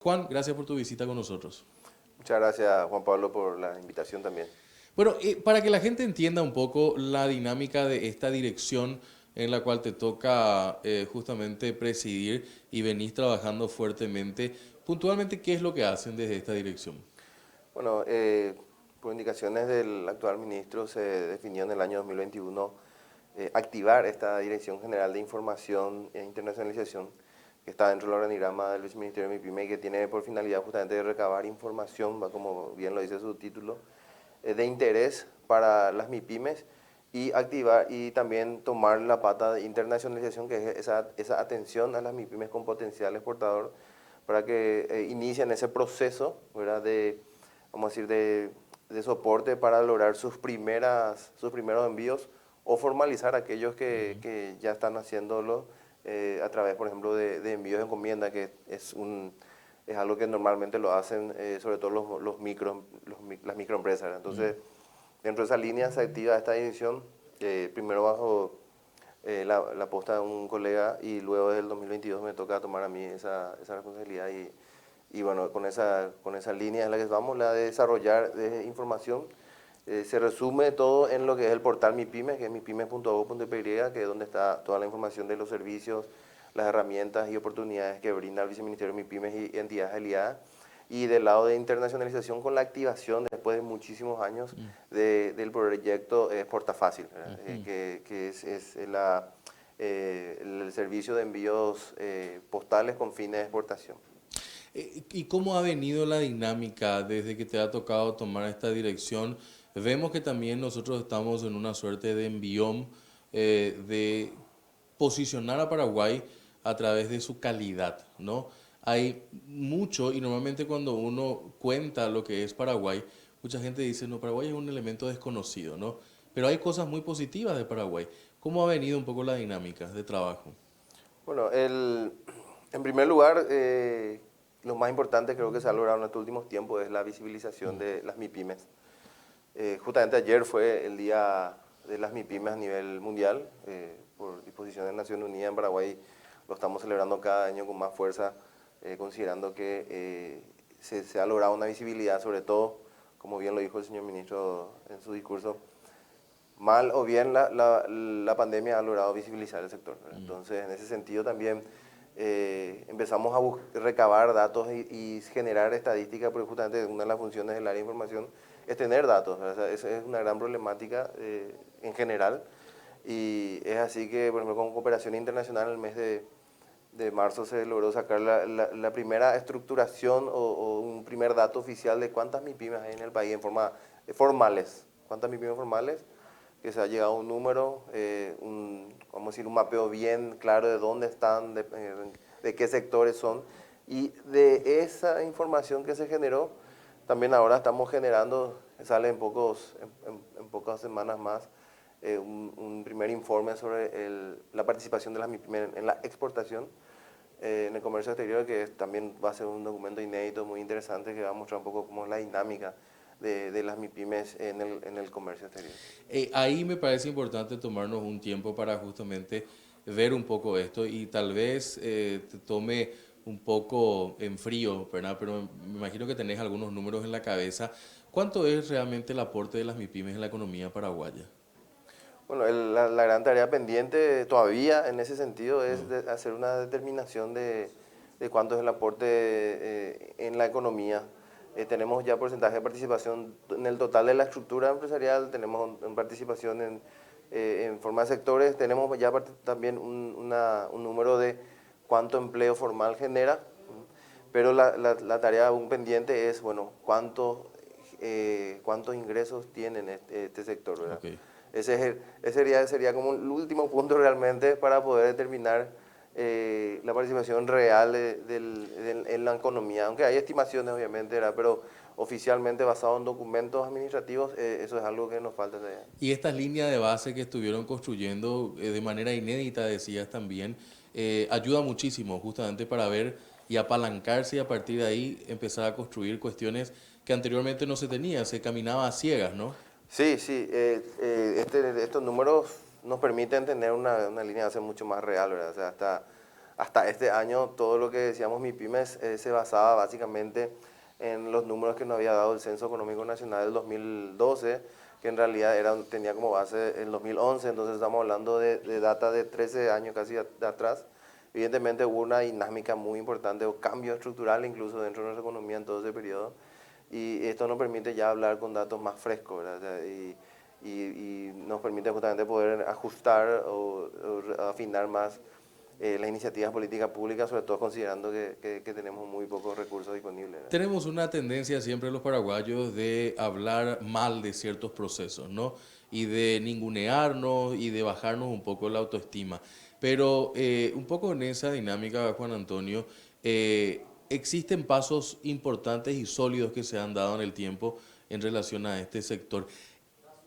Juan, gracias por tu visita con nosotros. Muchas gracias, Juan Pablo, por la invitación también. Bueno, para que la gente entienda un poco la dinámica de esta dirección en la cual te toca justamente presidir y venís trabajando fuertemente, puntualmente, ¿qué es lo que hacen desde esta dirección? Bueno, por indicaciones del actual ministro se definió en el año 2021 activar esta Dirección General de Información e Internacionalización que está dentro del organigrama del Viceministerio de MIPYME y que tiene por finalidad justamente de recabar información, como bien lo dice su título, de interés para las MIPYMES y activar y también tomar la pata de internacionalización, que es esa atención a las MIPYMES con potencial exportador para que inicien ese proceso, ¿verdad? Vamos a decir, de soporte para lograr sus primeros envíos o formalizar aquellos Ujú. que ya están haciéndolo a través, por ejemplo, de envíos de encomienda, que es algo que normalmente lo hacen sobre todo las microempresas. Mm. Entonces, dentro de esa línea se activa esta dirección, primero bajo la posta de un colega y luego desde el 2022 me toca tomar a mí esa responsabilidad y bueno, con esa línea es la que vamos, la de desarrollar información. Se resume todo en lo que es el portal MIPYME, que es mipyme.gov.py, que es donde está toda la información de los servicios, las herramientas y oportunidades que brinda el Viceministerio de MIPYMES y entidades aliadas. Y del lado de internacionalización con la activación después de muchísimos años Mm. del proyecto Portafácil, Ujú. que es el servicio de envíos postales con fines de exportación. ¿Y cómo ha venido la dinámica desde que te ha tocado tomar esta dirección? Vemos que también nosotros estamos en una suerte de envión de posicionar a Paraguay a través de su calidad, ¿no? Hay mucho, y normalmente cuando uno cuenta lo que es Paraguay, mucha gente dice, no, Paraguay es un elemento desconocido, ¿no? Pero hay cosas muy positivas de Paraguay. ¿Cómo ha venido un poco la dinámica de trabajo? Bueno, en primer lugar, lo más importante creo que se ha logrado en estos últimos tiempos es la visibilización Mm. de las MIPYMES. Justamente ayer fue el día de las MIPYMES a nivel mundial, por disposición de Naciones Unidas en Paraguay lo estamos celebrando cada año con más fuerza, considerando que se ha logrado una visibilidad, sobre todo, como bien lo dijo el señor ministro en su discurso, mal o bien la pandemia ha logrado visibilizar el sector, ¿verdad? Mm. Entonces, en ese sentido también empezamos a recabar datos y generar estadísticas, porque justamente una de las funciones del área de información es tener datos, ¿verdad? O sea, esa es una gran problemática en general, y es así que, por ejemplo, con cooperación internacional, en el mes de marzo se logró sacar la primera estructuración o un primer dato oficial de cuántas MIPYMES hay en el país en forma formales, cuántas MIPYMES formales, que se ha llegado a un número, vamos a decir, un mapeo bien claro de dónde están, de qué sectores son. Y de esa información que se generó, también ahora estamos generando, sale en pocas semanas más, un primer informe sobre la participación de las MIPYME en la exportación, en el comercio exterior, también va a ser un documento inédito, muy interesante, que va a mostrar un poco cómo es la dinámica de las MIPYMES en el comercio exterior. Ahí me parece importante tomarnos un tiempo para justamente ver un poco esto y tal vez te tome un poco en frío, ¿verdad? Pero me imagino que tenés algunos números en la cabeza. ¿Cuánto es realmente el aporte de las MIPYMES en la economía paraguaya? Bueno, la gran tarea pendiente todavía en ese sentido es Mm. hacer una determinación de cuánto es el aporte en la economía. Tenemos ya porcentaje de participación en el total de la estructura empresarial, tenemos en participación en forma de sectores, tenemos ya también un número de cuánto empleo formal genera, pero la tarea aún pendiente es, bueno, cuántos ingresos tienen este sector, ¿verdad? Ok. Ese sería como el último punto realmente para poder determinar la participación real en la economía, aunque hay estimaciones obviamente, ¿verdad? Pero oficialmente basado en documentos administrativos, eso es algo que nos falta todavía. Y estas líneas de base que estuvieron construyendo de manera inédita, decías también, ayuda muchísimo justamente para ver y apalancarse y a partir de ahí empezar a construir cuestiones que anteriormente no se tenía, se caminaba a ciegas, ¿no? Sí, sí, estos números nos permiten tener una línea de base mucho más real, ¿verdad? O sea, hasta este año todo lo que decíamos MIPYMES se basaba básicamente en los números que nos había dado el Censo Económico Nacional del 2012, que en realidad tenía como base el 2011, entonces estamos hablando de data de 13 años casi de atrás. Evidentemente hubo una dinámica muy importante o cambio estructural incluso dentro de nuestra economía en todo ese periodo, y esto nos permite ya hablar con datos más frescos, ¿verdad? O sea, y nos permite justamente poder ajustar o afinar más las iniciativas políticas públicas, sobre todo considerando que tenemos muy pocos recursos disponibles, ¿verdad? Tenemos una tendencia siempre los paraguayos de hablar mal de ciertos procesos, ¿no? Y de ningunearnos y de bajarnos un poco la autoestima. Pero un poco en esa dinámica, Juan Antonio, existen pasos importantes y sólidos que se han dado en el tiempo en relación a este sector.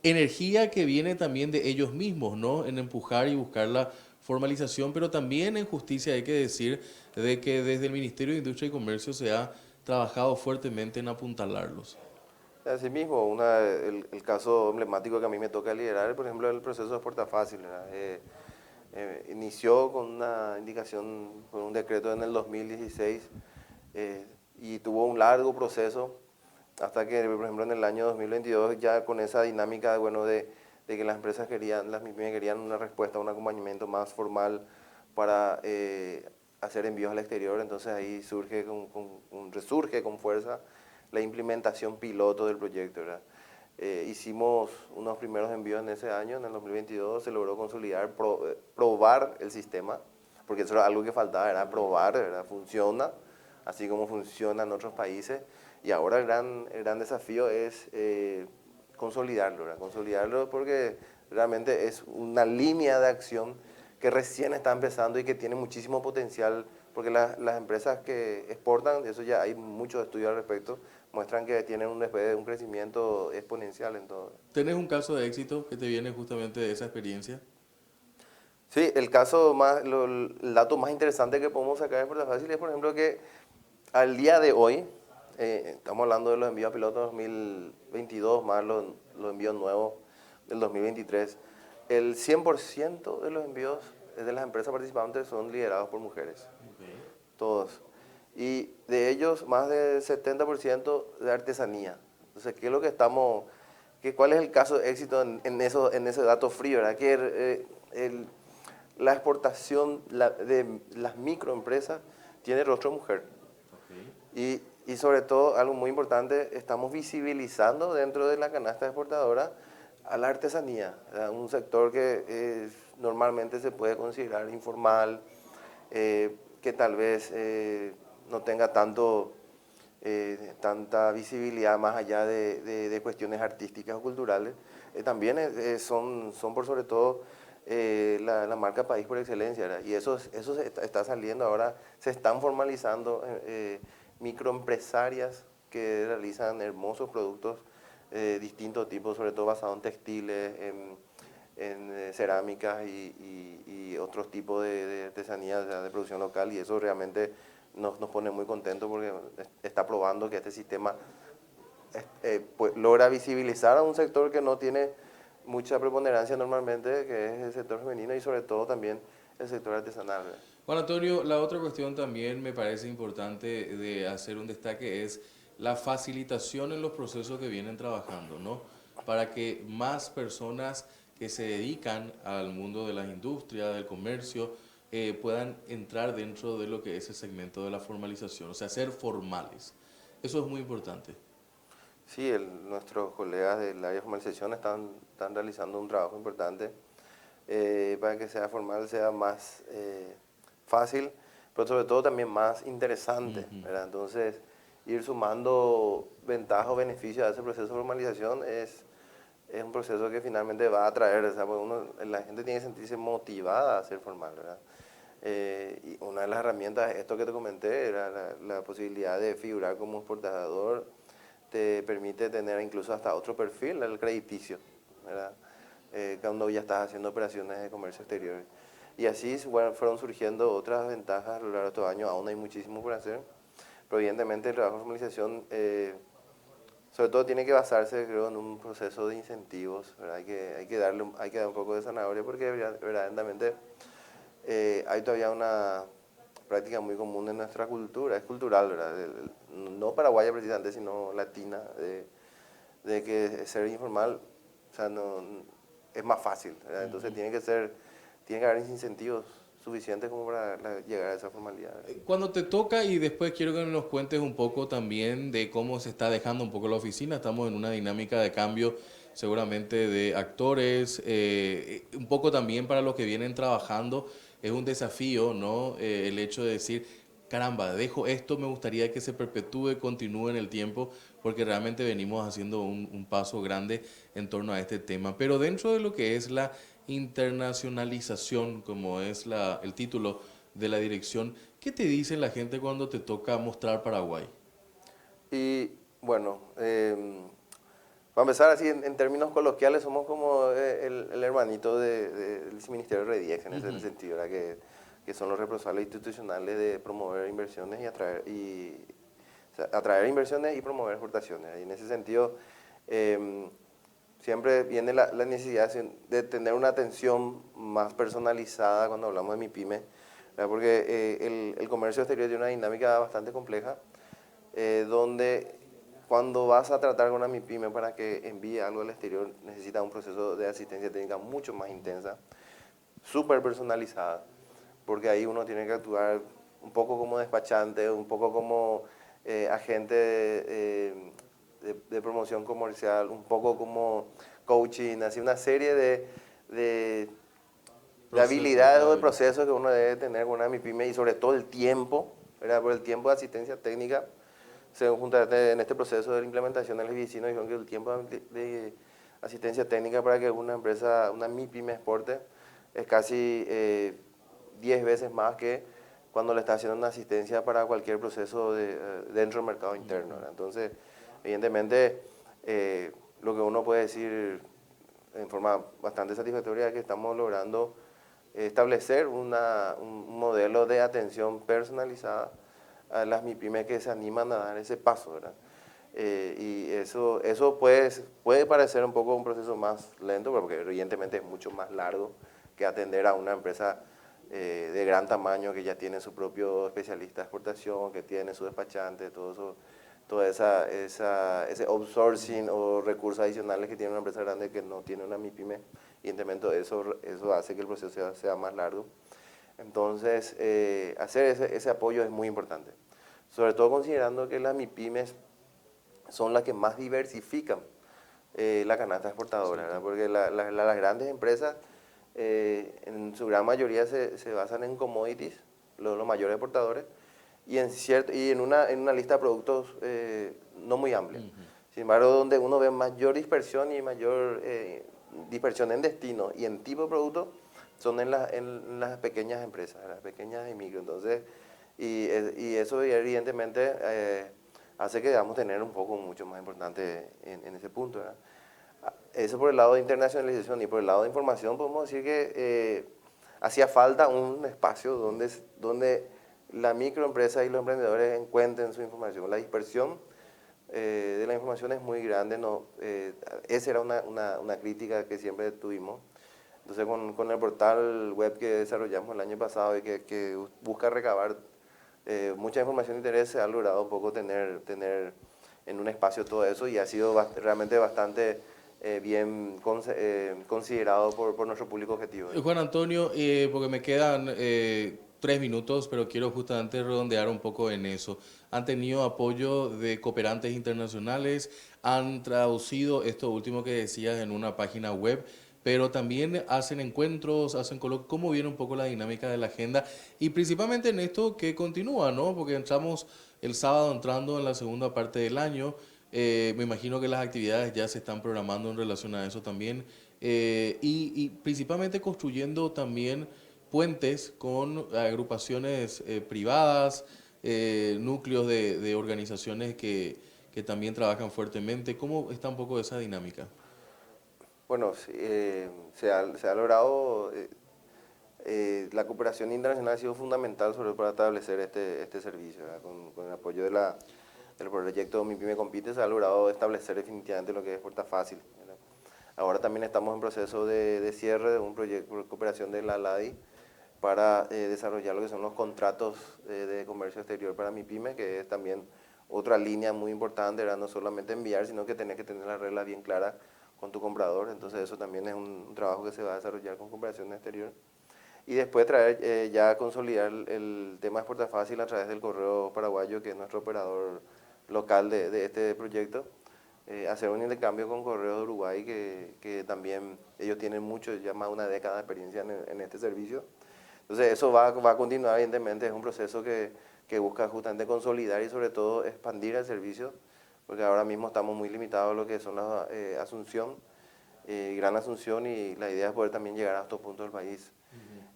Energía que viene también de ellos mismos, ¿no? En empujar y buscar la formalización, pero también en justicia hay que decir de que desde el Ministerio de Industria y Comercio se ha trabajado fuertemente en apuntalarlos. Asimismo, el caso emblemático que a mí me toca liderar, por ejemplo, el proceso de Exporta Fácil, ¿verdad? Inició con una indicación, con un decreto en el 2016, y tuvo un largo proceso hasta que, por ejemplo, en el año 2022, ya con esa dinámica, bueno, de que las empresas querían, las MIPYMES querían una respuesta, un acompañamiento más formal para hacer envíos al exterior, entonces ahí resurge con fuerza la implementación piloto del proyecto, ¿verdad? Hicimos unos primeros envíos en ese año, en el 2022, se logró consolidar, probar el sistema, porque eso era algo que faltaba, era probar, ¿verdad? Funciona, así como funciona en otros países, y ahora el gran desafío es consolidarlo, ¿verdad? Consolidarlo porque realmente es una línea de acción que recién está empezando y que tiene muchísimo potencial, porque las empresas que exportan, eso ya hay muchos estudios al respecto, muestran que tienen un crecimiento exponencial en todo. ¿Tenés un caso de éxito que te viene justamente de esa experiencia? Sí, el caso más, el dato más interesante que podemos sacar de Exporta Fácil es, por ejemplo, que al día de hoy, estamos hablando de los envíos a pilotos 2022 más los envíos nuevos del 2023, el 100% de los envíos de las empresas participantes son liderados por mujeres, Okay. todos. Y de ellos, más del 70% de artesanía. Entonces, ¿qué es lo que estamos, cuál es el caso de éxito en ese dato frío, ¿verdad? Que la exportación de las microempresas tiene rostro de mujer. Okay. Y sobre todo, algo muy importante, estamos visibilizando dentro de la canasta exportadora a la artesanía, ¿verdad? Un sector que normalmente se puede considerar informal, que tal vez no tenga tanta visibilidad más allá de cuestiones artísticas o culturales. También son por sobre todo la marca país por excelencia, ¿verdad? Y eso está saliendo ahora, se están formalizando microempresarias que realizan hermosos productos de distintos tipos, sobre todo basados en textiles, en cerámicas y otros tipos de artesanías de producción local, y eso realmente nos pone muy contentos porque está probando que este sistema pues, logra visibilizar a un sector que no tiene mucha preponderancia normalmente, que es el sector femenino y sobre todo también el sector artesanal, ¿verdad? Juan Antonio, la otra cuestión también me parece importante de hacer un destaque es la facilitación en los procesos que vienen trabajando, ¿no? Para que más personas que se dedican al mundo de las industrias, del comercio, puedan entrar dentro de lo que es el segmento de la formalización, o sea, ser formales. Eso es muy importante. Sí, nuestros colegas del área de formalización están realizando un trabajo importante para que sea formal, sea más fácil, pero sobre todo también más interesante, Ujú. ¿verdad? Entonces, ir sumando ventajas o beneficios a ese proceso de formalización es un proceso que finalmente va a atraer, o sea, porque la gente tiene que sentirse motivada a ser formal, ¿verdad? Y una de las herramientas, esto que te comenté, era la posibilidad de figurar como exportador, te permite tener incluso hasta otro perfil, el crediticio, ¿verdad? Cuando ya estás haciendo operaciones de comercio exterior. Y así bueno, fueron surgiendo otras ventajas a lo largo de estos años, aún hay muchísimo por hacer, pero evidentemente el trabajo de formalización sobre todo tiene que basarse, creo, en un proceso de incentivos, ¿verdad? Hay que dar un poco de zanahoria porque verdaderamente hay todavía práctica muy común en nuestra cultura, es cultural, ¿verdad? No paraguaya precisamente, sino latina, de que ser informal, o sea, no, es más fácil, ¿verdad? Entonces tiene que haber incentivos suficientes como para llegar a esa formalidad. Cuando te toca, y después quiero que nos cuentes un poco también de cómo se está dejando un poco la oficina. Estamos en una dinámica de cambio seguramente de actores, un poco también para los que vienen trabajando. Es un desafío, ¿no? El hecho de decir, caramba, dejo esto, me gustaría que se perpetúe, continúe en el tiempo, porque realmente venimos haciendo un paso grande en torno a este tema. Pero dentro de lo que es la internacionalización, como es el título de la dirección, ¿qué te dice la gente cuando te toca mostrar Paraguay? Y bueno, para empezar así, en términos coloquiales, somos como el hermanito del Ministerio de Rediex en ese sentido, ¿verdad? Que son los responsables institucionales de promover inversiones y o sea, atraer inversiones y promover exportaciones. Y en ese sentido, siempre viene la necesidad de tener una atención más personalizada cuando hablamos de MIPYME, ¿verdad? Porque el comercio exterior tiene una dinámica bastante compleja, donde cuando vas a tratar con una MIPYME para que envíe algo al exterior, necesita un proceso de asistencia técnica mucho más intensa, súper personalizada, porque ahí uno tiene que actuar un poco como despachante, un poco como agente de promoción comercial, un poco como coaching, así una serie de habilidades o de procesos que uno debe tener con una MIPYME y sobre todo el tiempo, ¿verdad? Por el tiempo de asistencia técnica. Juntamente en este proceso de la implementación del vecino dijeron que el tiempo de asistencia técnica para que una empresa, una MIPYME exporte, es casi 10 veces más que cuando le está haciendo una asistencia para cualquier proceso dentro del mercado interno, ¿verdad? Entonces, evidentemente, lo que uno puede decir en forma bastante satisfactoria es que estamos logrando establecer un modelo de atención personalizada a las MIPYMES que se animan a dar ese paso, ¿verdad? Y eso puede parecer un poco un proceso más lento, porque evidentemente es mucho más largo que atender a una empresa de gran tamaño que ya tiene su propio especialista de exportación, que tiene su despachante, todo ese outsourcing o recursos adicionales que tiene una empresa grande que no tiene una MIPYME. Evidentemente eso hace que el proceso sea más largo. Entonces, hacer ese apoyo es muy importante, sobre todo considerando que las MIPYMES son las que más diversifican la canasta exportadora, ¿verdad? Porque las grandes empresas en su gran mayoría se basan en commodities, los mayores exportadores, y en una lista de productos no muy amplia. Sin embargo, donde uno ve mayor dispersión y mayor dispersión en destino y en tipo de producto son en las pequeñas empresas, las pequeñas y micro. Entonces, y eso evidentemente hace que debamos tener un foco mucho más importante en ese punto, ¿verdad? Eso por el lado de internacionalización, y por el lado de información podemos decir que hacía falta un espacio donde la microempresa y los emprendedores encuentren su información. La dispersión de la información es muy grande, ¿no? Esa era una crítica que siempre tuvimos. Entonces con el portal web que desarrollamos el año pasado y que busca recabar mucha información de interés, se ha logrado un poco tener en un espacio todo eso, y ha sido realmente bastante bien considerado por nuestro público objetivo. Juan Antonio, porque me quedan 3 minutos, pero quiero justamente redondear un poco en eso. Han tenido apoyo de cooperantes internacionales, han traducido esto último que decías en una página web, pero también hacen encuentros, hacen coloquios. ¿Cómo viene un poco la dinámica de la agenda? Y principalmente en esto que continúa, ¿no? Porque entramos el sábado entrando en la segunda parte del año. Me imagino que las actividades ya se están programando en relación a eso también. Y principalmente construyendo también puentes con agrupaciones privadas, núcleos de organizaciones que también trabajan fuertemente. ¿Cómo está un poco esa dinámica? Bueno, sí, se ha logrado, la cooperación internacional ha sido fundamental sobre todo para establecer este servicio, ¿verdad? Con el apoyo del proyecto Mi Pyme Compite se ha logrado establecer definitivamente lo que es Puerta Fácil, ¿verdad? Ahora también estamos en proceso de cierre de un proyecto de cooperación de la LADI para desarrollar lo que son los contratos de comercio exterior para MIPYME, que es también otra línea muy importante, ¿verdad? No solamente enviar, sino que tenés que tener las reglas bien claras con tu comprador. Entonces eso también es un trabajo que se va a desarrollar con cooperación exterior. Y después traer, ya consolidar el tema de Exporta Fácil a través del Correo Paraguayo, que es nuestro operador local de este proyecto. Hacer un intercambio con Correo de Uruguay, que también ellos tienen mucho, ya más de una década de experiencia en este servicio. Entonces eso va a continuar, evidentemente, es un proceso que busca justamente consolidar y sobre todo expandir el servicio, porque ahora mismo estamos muy limitados a lo que son la Asunción, Gran Asunción, y la idea es poder también llegar a estos puntos del país.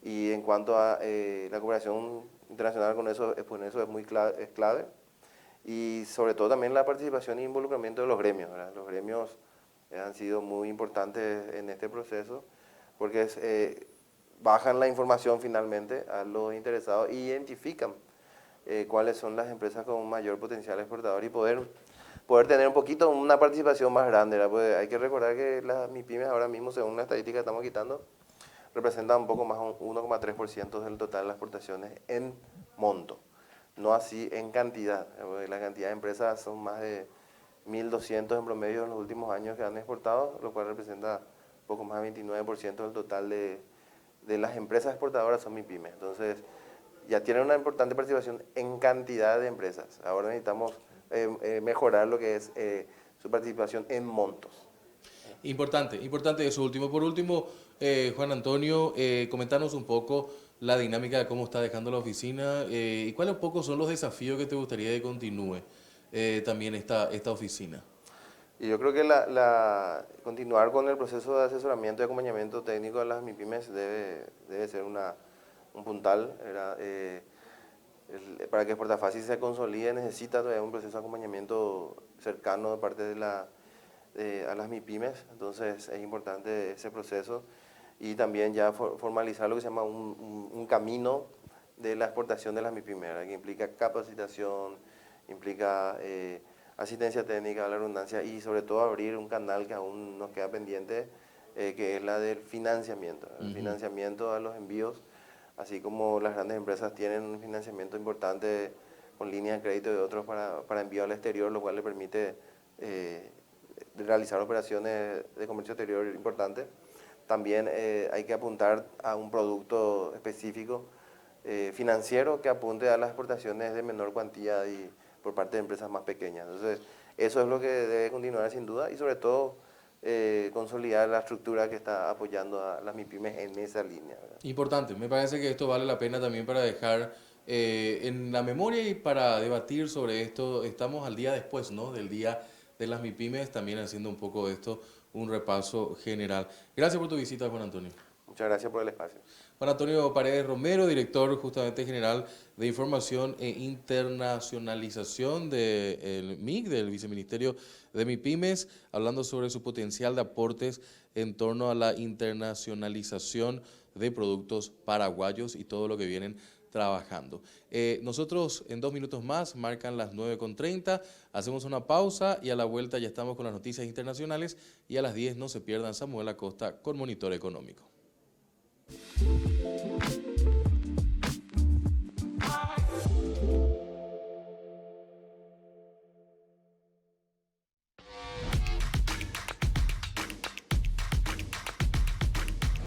Y en cuanto a la cooperación internacional con eso, pues eso es muy clave, es clave. Y sobre todo también la participación e involucramiento de los gremios, ¿verdad? Los gremios han sido muy importantes en este proceso porque bajan la información finalmente a los interesados y identifican cuáles son las empresas con mayor potencial exportador y poder tener un poquito una participación más grande, ¿verdad? Pues hay que recordar que las MIPYMES ahora mismo, según la estadística que estamos quitando, representan un poco más, un 1,3% del total de las exportaciones en monto, no así en cantidad. La cantidad de empresas son más de 1.200 en promedio en los últimos años que han exportado, lo cual representa un poco más del 29% del total de las empresas exportadoras son MIPYMES. Entonces, ya tienen una importante participación en cantidad de empresas. Ahora necesitamos mejorar lo que es su participación en montos. Importante eso último. Por último, Juan Antonio, comentanos un poco la dinámica de cómo está dejando la oficina y cuáles un poco son los desafíos que te gustaría que continúe también esta oficina. Y yo creo que continuar con el proceso de asesoramiento y acompañamiento técnico de las MIPYMES debe ser un puntal. Para que Exporta Fácil se consolide necesita todavía un proceso de acompañamiento cercano de parte a las MIPYMES, entonces es importante ese proceso y también ya formalizar lo que se llama un camino de la exportación de las MIPYMES, ¿verdad? Que implica capacitación, implica asistencia técnica, la redundancia y sobre todo abrir un canal que aún nos queda pendiente, que es la del financiamiento, el financiamiento a los envíos, así como las grandes empresas tienen un financiamiento importante con líneas de crédito de otros para envío al exterior, lo cual le permite realizar operaciones de comercio exterior importantes. También hay que apuntar a un producto específico financiero que apunte a las exportaciones de menor cuantía y por parte de empresas más pequeñas. Entonces, eso es lo que debe continuar sin duda y sobre todo consolidar la estructura que está apoyando a las MIPYMES en esa línea, ¿verdad? Importante, me parece que esto vale la pena también para dejar en la memoria y para debatir sobre esto. Estamos al día después, ¿no?, del día de las MIPYMES, también haciendo un poco de esto, un repaso general. Gracias por tu visita, Juan Antonio. Muchas gracias por el espacio. Juan Antonio Paredes Romero, director justamente general de Información e Internacionalización del MIC, del Viceministerio de MIPYMES, hablando sobre su potencial de aportes en torno a la internacionalización de productos paraguayos y todo lo que vienen trabajando. Nosotros en 2 minutos más, marcan las 9:30, hacemos una pausa y a la vuelta ya estamos con las noticias internacionales y a las 10 no se pierdan Samuel Acosta con Monitor Económico.